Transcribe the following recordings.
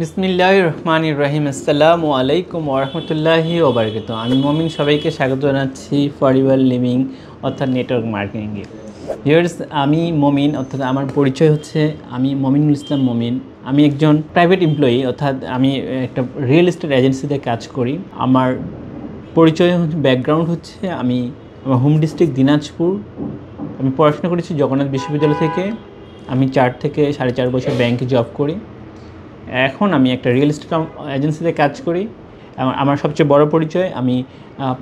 বিসমিল্লাহির রহমানির রহিম। আসসালামু আলাইকুম ওয়া রাহমাতুল্লাহি ওয়া বারাকাতুহু। আমি মমিন, সবাইকে স্বাগত জানাচ্ছি ফরএভার লিভিং অর্থাৎ নেটওয়ার্ক মার্কেটিংয়ে। ভিউয়ার্স, আমি মমিন, অর্থাৎ আমার পরিচয় হচ্ছে আমি মমিনুল ইসলাম মমিন। আমি একজন প্রাইভেট এমপ্লয়ি, অর্থাৎ আমি একটা রিয়েল এস্টেট এজেন্সিতে কাজ করি। আমার পরিচয় হচ্ছে, ব্যাকগ্রাউন্ড হচ্ছে, আমার হোম ডিস্ট্রিক্ট দিনাজপুর। আমি পড়াশোনা করেছি জগন্নাথ বিশ্ববিদ্যালয় থেকে। আমি 4 থেকে 4.5 বছর ব্যাংকে জব করি। এখন আমি একটা রিয়েল এস্টেট এজেন্সিতে কাজ করি। আমার সবচেয়ে বড় পরিচয়, আমি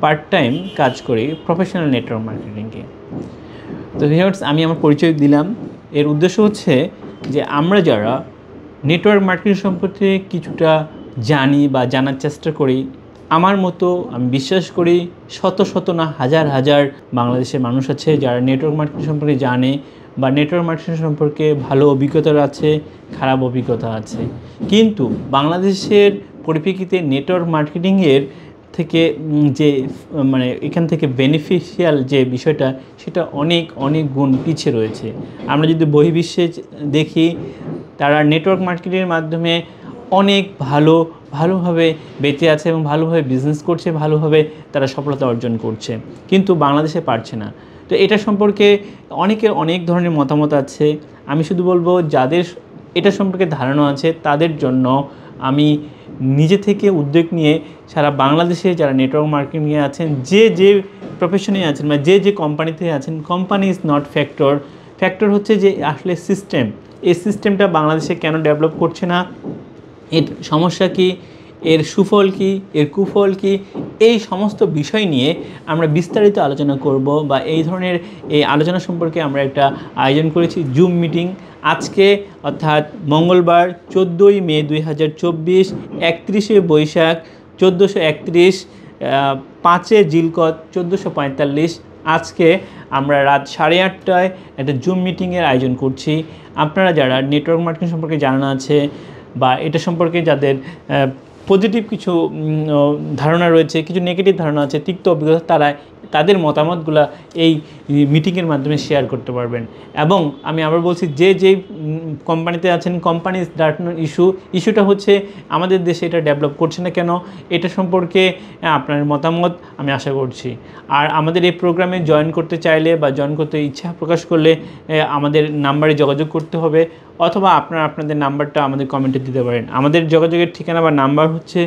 পার্ট টাইম কাজ করি প্রফেশনাল নেটওয়ার্ক মার্কেটিংয়ে। তো ভিউয়ার্স, আমি আমার পরিচয় দিলাম। এর উদ্দেশ্য হচ্ছে যে আমরা যারা নেটওয়ার্ক মার্কেটিং সম্পর্কে কিছুটা জানি বা জানার চেষ্টা করি, আমার মতো আমি বিশ্বাস করি শত শত না হাজার হাজার বাংলাদেশের মানুষ আছে যারা নেটওয়ার্ক মার্কেটিং সম্পর্কে জানে বা নেটওয়ার্ক মার্কেটিং সম্পর্কে ভালো অভিজ্ঞতা আছে, খারাপ অভিজ্ঞতা আছে। কিন্তু বাংলাদেশের পরিপ্রেক্ষিতে নেটওয়ার্ক মার্কেটিংয়ের থেকে যে এখান থেকে বেনিফিশিয়াল যে বিষয়টা, সেটা অনেক অনেক গুণ পিছিয়ে রয়েছে। আমরা যদি বহির্বিশ্বে দেখি, তারা নেটওয়ার্ক মার্কেটিংয়ের মাধ্যমে অনেক ভালোভাবে বেঁচে আছে এবং ভালোভাবে বিজনেস করছে, ভালোভাবে তারা সফলতা অর্জন করছে, কিন্তু বাংলাদেশে পারছে না। তো এটা সম্পর্কে অনেকের অনেক ধরনের মতামত আছে। আমি শুধু বলবো, যাদের এটা সম্পর্কে ধারণা আছে তাদের জন্য আমি নিজে থেকে উদ্যোগ নিয়ে সারা বাংলাদেশে যারা নেটওয়ার্ক মার্কেটিংয়ে আছেন, যে প্রফেশনে আছেন বা যে কোম্পানিতে আছেন, company is not factor. Factor হচ্ছে যে আসলে সিস্টেম, এই সিস্টেমটা বাংলাদেশে কেন ডেভেলপ করছে না, এর সমস্যা কী, এর সুফল কী, এর কুফল কী, এই সমস্ত বিষয় নিয়ে আমরা বিস্তারিত আলোচনা করব। বা এই ধরনের এই আলোচনা সম্পর্কে আমরা একটা আয়োজন করেছি, জুম মিটিং। আজকে অর্থাৎ মঙ্গলবার 14ই মে 2024, 31শে বৈশাখ 1431, 5 জিলকদ 1445, আজকে আমরা রাত 8:30টায় একটা জুম মিটিংয়ের আয়োজন করছি। আপনারা যারা নেটওয়ার্ক মার্কেটিং সম্পর্কে জানা আছে বা এটা সম্পর্কে যাদের পজিটিভ কিছু ধারণা রয়েছে, কিছু নেগেটিভ ধারণা আছে, তিক্ত অভিজ্ঞতা, তাদের মতামতগুলো এই মিটিংয়ের মাধ্যমে শেয়ার করতে পারবেন। এবং আমি আবার বলছি, যে কোম্পানিতে আছেন, কোম্পানি ইস্যুটা হচ্ছে আমাদের দেশে এটা ডেভেলপ করছে না কেন, এটা সম্পর্কে আপনার মতামত আমি আশা করছি। আর আমাদের এই প্রোগ্রামে জয়েন করতে চাইলে বা জয়েন করতে ইচ্ছা প্রকাশ করলে আমাদের নাম্বারে যোগাযোগ করতে হবে, অথবা আপনারা আপনাদের নাম্বারটা আমাদের কমেন্টে দিতে পারেন। আমাদের যোগাযোগের ঠিকানা বা নাম্বার হচ্ছে